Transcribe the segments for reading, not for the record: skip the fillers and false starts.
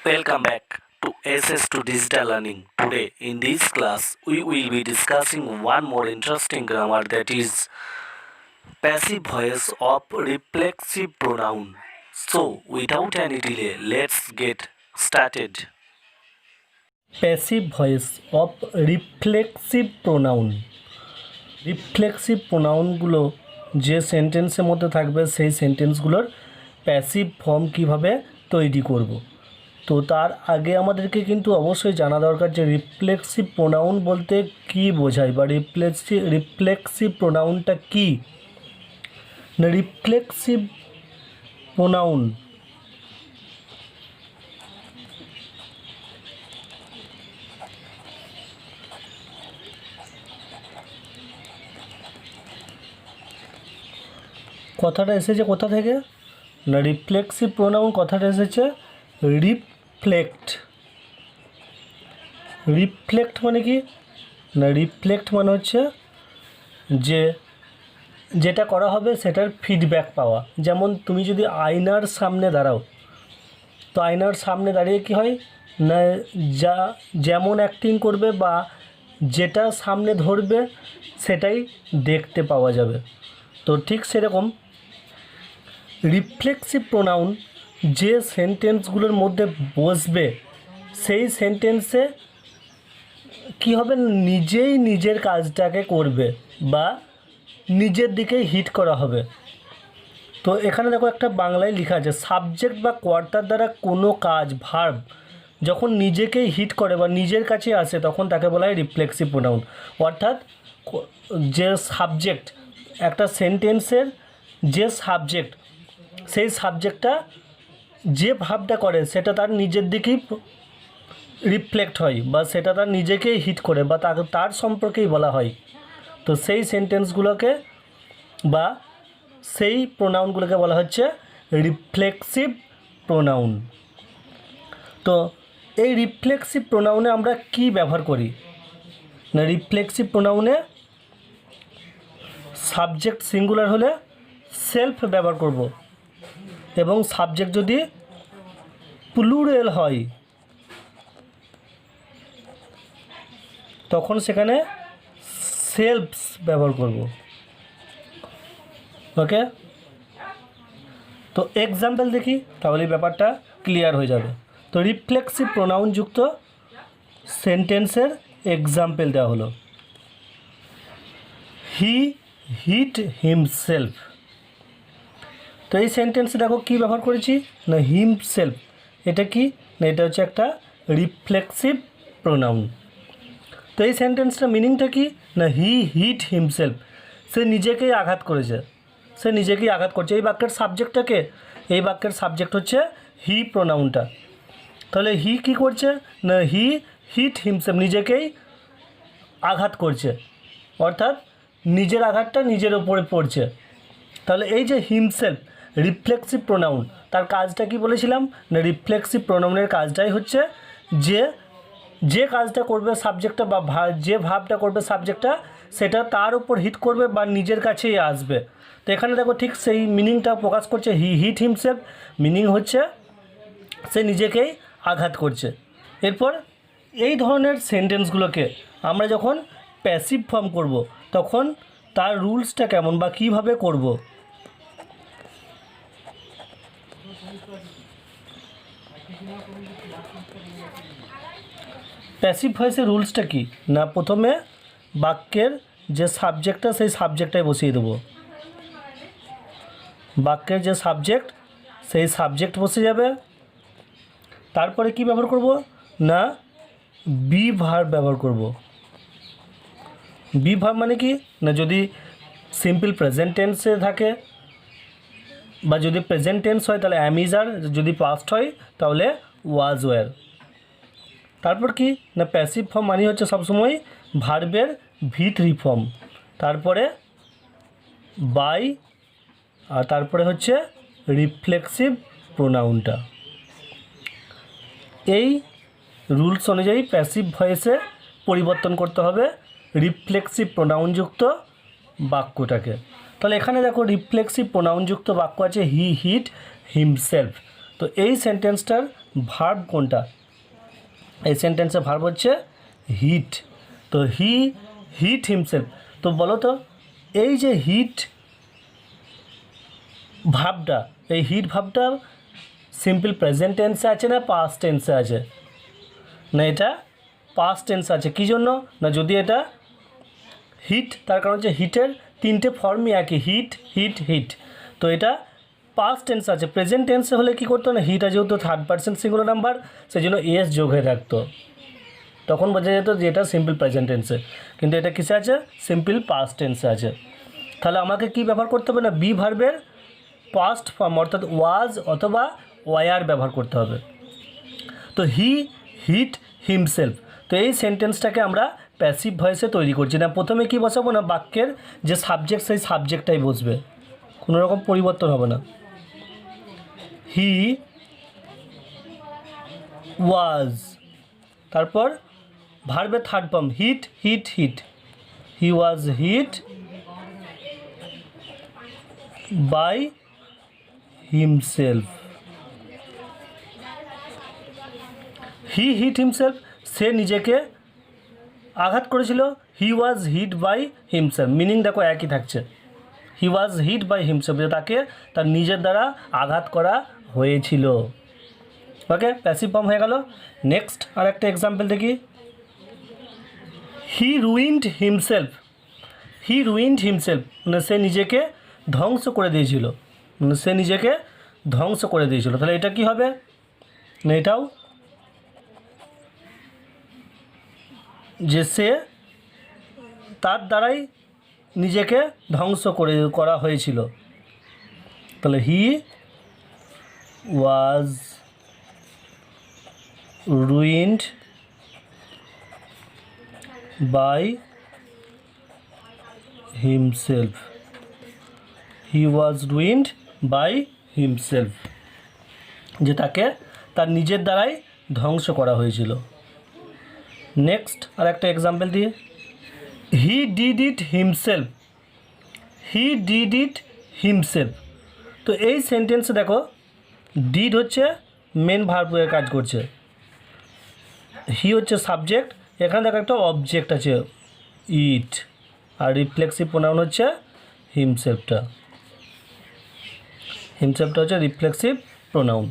Welcome back to SS2 Digital Learning. Today in this class we will be discussing one more interesting grammar, that is passive voice of reflexive pronoun. So without any delay, let's get started. Passive voice of reflexive pronoun. Reflexive প্রোনাউনগুলো যে সেন্টেন্সের মধ্যে থাকবে সেই সেন্টেন্সগুলোর passive form কিভাবে তৈরি করব। তো তার আগে আমাদেরকে কিন্তু অবশ্যই জানা দরকার যে রিফ্লেক্সিভ প্রোনাউন বলতে কি বোঝায় বা রিফ্লেক্সিভ প্রোনাউনটা কি। রিফ্লেক্সিভ প্রোনাউন কথাটা এসেছে কোথা থেকে? না, রিফ্লেক্সিভ প্রোনাউন কথাটা এসেছে রিফ্লেক্ট। রিফ্লেক্ট মানে কি? না, রিফ্লেক্ট মানে হচ্ছে যে যেটা করা হবে সেটার ফিডব্যাক পাওয়া। যেমন তুমি যদি আয়নার সামনে দাঁড়াও, তো আয়নার সামনে দাঁড়িয়ে কি হয় না, যেমন অ্যাক্টিং করবে বা যেটা সামনে ধরবে সেটাই দেখতে পাওয়া যাবে। তো ঠিক সেরকম রিফ্লেক্সিভ প্রোনাউন যে সেন্টেন্সগুলোর মধ্যে বসবে সেই সেন্টেন্সে কী হবে, নিজেই নিজের কাজটাকে করবে বা নিজের দিকেই হিট করা হবে। তো এখানে দেখো একটা বাংলায় লেখা আছে, সাবজেক্ট বা কর্তার দ্বারা কোনো কাজ ভার্ব যখন নিজেকেই হিট করে বা নিজের কাছে আসে তখন তাকে বলা হয় রিফ্লেক্সিভ প্রোনাউন। অর্থাৎ যে সাবজেক্ট, একটা সেন্টেন্সের যে সাবজেক্ট, সেই সাবজেক্টটা যে ভাবটা করে সেটা তার নিজের দিকেই রিফ্লেক্ট হয় বা সেটা তার নিজেকেই হিট করে বা তার সম্পর্কেই বলা হয়। তো সেই সেন্টেন্সগুলোকে বা সেই প্রোনাউনগুলোকে বলা হচ্ছে রিফ্লেক্সিভ প্রোনাউন। তো এই রিফ্লেক্সিভ প্রোনাউনে আমরা কি ব্যবহার করি না, রিফ্লেক্সিভ প্রোনাউনে সাবজেক্ট সিঙ্গুলার হলে সেলফ ব্যবহার করব এবং সাবজেক্ট যদি প্লুরাল হয় তখন সেখানে সেলফস ব্যবহার করব। ওকে, তো এক্সাম্পল দেখি, তাহলে ব্যাপারটা ক্লিয়ার হয়ে যাবে। তো রিফ্লেক্সিভ প্রোনাউনযুক্ত সেন্টেন্সের এক্সাম্পল দেওয়া হলো, হি হিট হিমসেলফ। তো এই সেন্টেন্সে দেখো কী ব্যবহার করেছি না, হিমসেলফ। এটা কি না, এটা হচ্ছে একটা রিফ্লেক্সিভ প্রোনাউন। তো এই সেন্টেন্সটা মিনিংটা কি না, হি হিট হিমসেলফ, সে নিজেকেই আঘাত করেছে, সে নিজেকেই আঘাত করছে। এই বাক্যের সাবজেক্টটাকে, এই বাক্যের সাবজেক্ট হচ্ছে হি প্রোনাউনটা। তাহলে হি কী করছে না, হি হিট হিমসেলফ, নিজেকেই আঘাত করছে, অর্থাৎ নিজের আঘাতটা নিজের ওপরে পড়ছে। তাহলে এই যে হিমসেলফ রিফ্লেক্সিভ প্রোনাউন, তার কাজটা কি বলেছিলাম না, রিফ্লেক্সিভ প্রোনাউনের কাজটাই হচ্ছে যে কাজটা করবে সাবজেক্টটা বা যে ভাবটা করবে সাবজেক্টটা, সেটা তার উপর হিট করবে বা নিজের কাছেই আসবে। তো এখানে দেখো ঠিক সেই মিনিংটা প্রকাশ করছে, হি হিট হিমসেলফ, মিনিং হচ্ছে সে নিজেকেই আঘাত করছে। এরপর এই ধরনের সেন্টেন্সগুলোকে আমরা যখন প্যাসিভ ফর্ম করব তখন তার রুলসটা কেমন বা কীভাবে করব। প্যাসিভ ভয়েসের রুলসটা কি না, প্রথমে বাক্যের যে সাবজেক্টটা সেই সাবজেক্টটাই বসিয়ে দেবো, বাক্যের যে সাবজেক্ট সেই সাবজেক্ট বসে যাবে। তারপরে কি ব্যবহার করব না, বি ভার্ব ব্যবহার করব। বি ভার্ব মানে কি না, যদি সিম্পল প্রেজেন্ট টেন্সে থাকে বা যদি প্রেজেন্ট টেন্স হয় তাহলে অ্যাম ইজ আর, যদি পাস্ট হয় তাহলে ওয়াজ ওয়্যার। তারপর কি না, প্যাসিভ ফর্ম মানে হচ্ছে সবসময় ভার্বের ভি3 ফর্ম, তারপরে বাই, আর তারপরে হচ্ছে রিফ্লেক্সিভ প্রোনাউনটা। এই রুলস অনুযায়ী প্যাসিভ ভয়েসে পরিবর্তন করতে হবে রিফ্লেক্সিভ প্রোনাউনযুক্ত বাক্যটাকে। তাহলে এখানে দেখো রিফ্লেক্সিভ প্রোনাউনযুক্ত বাক্য আছে হি হিট হিমসেলফ। তো এই সেন্টেন্সটার ভার্ব কোনটা? এই সেন্টেন্সে ভার্ব হচ্ছে হিট। তো হি হিট হিমসেলফ। তো বলো তো এই যে হিট ভাবটা, এই হিট ভাবটা সিম্পল প্রেজেন্ট টেন্সে আছে না পাস্ট টেন্সে আছে? না এটা পাস্ট টেন্স আছে। কী জন্য? না যদি এটা হিট, তার কারণ হচ্ছে হিটের তিনটে ফর্মই একই, হিট হিট হিট। তো এটা পাস্ট টেন্স আছে। প্রেজেন্ট টেন্সে হলে কী করতো না, হিট যেহেতু থার্ড পারসন সিঙ্গুলার নাম্বার, সেই জন্য এস যোগ হয়ে থাকতো, তখন বোঝা যেত যে এটা সিম্পল প্রেজেন্ট টেন্সে। কিন্তু এটা কিসে আছে? সিম্পল পাস্ট টেন্সে আছে। তাহলে আমাকে কি ব্যবহার করতে হবে না, বি ভার্বের পাস্ট ফর্ম অর্থাৎ ওয়াজ অথবা ওয়ার ব্যবহার করতে হবে। তো হি হিট হিমসেলফ। তো এই সেন্টেন্সটাকে আমরা প্যাসিভ ভয়েসে তৈরি করছি না। প্রথমে কি বসাবো না, বাক্যের যে সাবজেক্ট সেই সাবজেক্টটাই বসবে, কোনো রকম পরিবর্তন হবে না। হি ওয়াজ, তারপর ভার্বের third form hit hit hit, he was hit by himself. He hit himself, সে নিজেকে আঘাত করেছিল। He was hit by himself, meaning দেখো একই থাকছে। He was hit by himself, যে তাকে তার নিজের দ্বারা আঘাত করা হয়েছিল। ওকে, প্যাসিভ ফর্ম হয়ে গেল। নেক্সট আর একটা এক্সাম্পল দেখি। হি রুইন্ড হিমসেলফ। হি রুইন্ড হিমসেলফ মানে সে নিজেকে ধ্বংস করে দিয়েছিল, মানে সে নিজেকে ধ্বংস করে দিয়েছিল। তাহলে এটা কি হবে না, এটাও যে সে তার দ্বারাই নিজেকে ধ্বংস করা হয়েছিল। তাহলে he was ruined by himself. He was ruined by himself, যে তাকে তার নিজের দ্বারাই ধ্বংস করা হয়েছিল। নেক্সট আর একটা এক্সাম্পল দিয়ে, he did it himself. He did it himself. তো এই সেন্টেন্সে দেখো ডিড হচ্ছে মেন ভার্বের কাজ করছে, হি হচ্ছে সাবজেক্ট, এখানে দেখো একটা অবজেক্ট আছে ইট, আর রিফ্লেক্সিভ প্রোনাউন হচ্ছে হিমসেলফটা। হিমসেলফটা হচ্ছে রিফ্লেক্সিভ প্রোনাউন।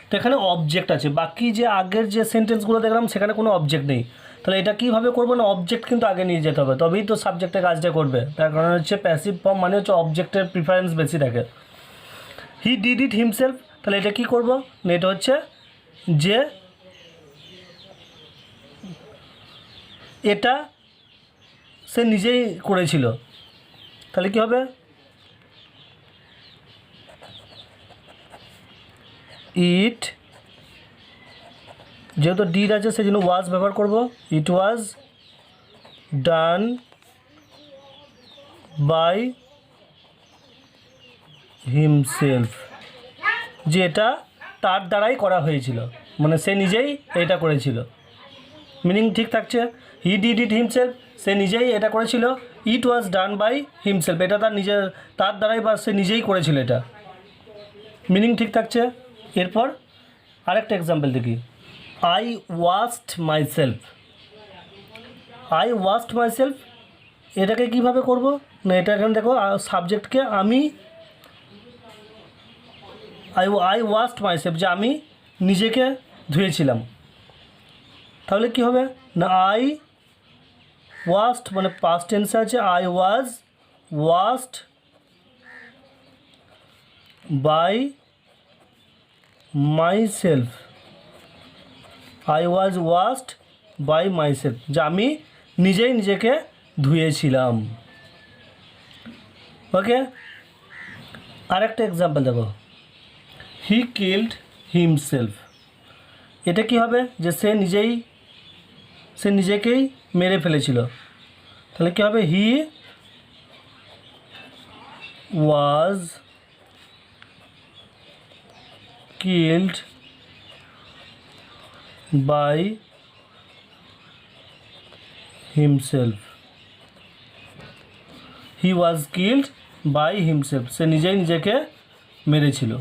তো এখানে অবজেক্ট আছে, বাকি যে আগের যে সেন্টেন্সগুলো দেখলাম সেখানে কোনো অবজেক্ট নেই। তাহলে এটা কীভাবে করবো না, অবজেক্ট কিন্তু আগে নিয়ে যেতে হবে, তবেই তো সাবজেক্টের কাজটা করবে। তার কারণ হচ্ছে প্যাসিভ ফর্ম মানে হচ্ছে অবজেক্টের প্রিফারেন্স বেশি থাকে। হি ডিড ইট হিমসেলফ, তাহলে এটা কী করবো না, এটা হচ্ছে যে এটা সে নিজেই করেছিল। তাহলে কী হবে, ইট যেহেতু ডিড আছে সেই জন্য ওয়াজ ব্যবহার করব। ইট ওয়াজ ডান বাই হিমসেলফ, যে এটা তার দ্বারাই করা হয়েছিল, মানে সে নিজেই এটা করেছিল। মিনিং ঠিক থাকছে। হি ডিড ইট হিমসেলফ, সে নিজেই এটা করেছিল। ইট ওয়াজ ডান বাই হিমসেলফ, এটা তার দ্বারাই বা সে নিজেই করেছিল, এটা মিনিং ঠিক থাকছে। এরপর আরেকটা এক্সাম্পল দেখি, I washed myself. I washed myself, এটাকে কীভাবে করব না, এটা এখানে দেখো সাবজেক্টকে আমি, আই ওয়াশড মাইসেলফ, যে আমি নিজেকে ধুয়েছিলাম। তাহলে কী হবে না, আই ওয়াশড মানে পাস্ট টেন্সে আছে, I was washed by myself. I was washed by myself, যে আমি নিজেই নিজেকে ধুয়েছিলাম। ওকে, আরেকটা এক্সাম্পল দেখো, হি কিল্ড হিমসেলফ। এটা কি হবে, যে সে নিজেকেই মেরে ফেলেছিল। তাহলে কী হবে, he was killed by himself. He was killed by himself, সে নিজেই নিজেকে মেরেছিল।